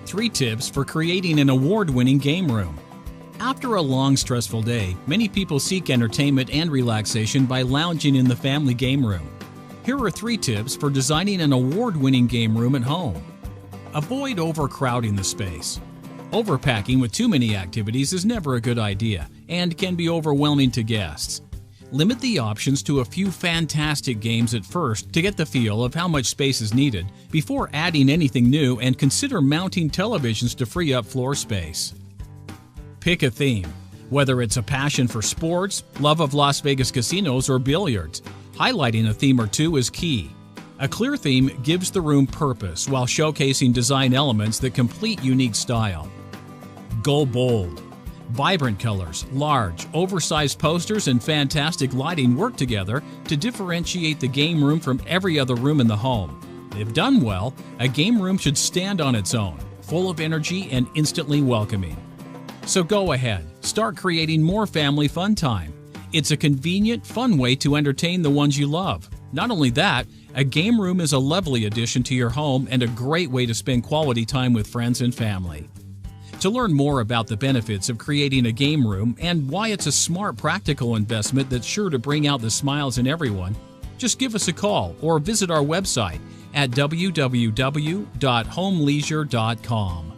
3 tips for creating an award-winning game room. After a long, stressful day, many people seek entertainment and relaxation by lounging in the family game room. Here are 3 tips for designing an award-winning game room at home. Avoid overcrowding the space. Overpacking with too many activities is never a good idea and can be overwhelming to guests. Limit the options to a few fantastic games at first to get the feel of how much space is needed before adding anything new, and consider mounting televisions to free up floor space. Pick a theme. Whether it's a passion for sports, love of Las Vegas casinos, or billiards, highlighting a theme or two is key. A clear theme gives the room purpose while showcasing design elements that complete unique style. Go bold. Vibrant colors, large, oversized posters, and fantastic lighting work together to differentiate the game room from every other room in the home. If done well, a game room should stand on its own, full of energy and instantly welcoming. So go ahead, start creating more family fun time. It's a convenient, fun way to entertain the ones you love. Not only that, a game room is a lovely addition to your home and a great way to spend quality time with friends and family. To learn more about the benefits of creating a game room and why it's a smart, practical investment that's sure to bring out the smiles in everyone, just give us a call or visit our website at www.homeleisure.com.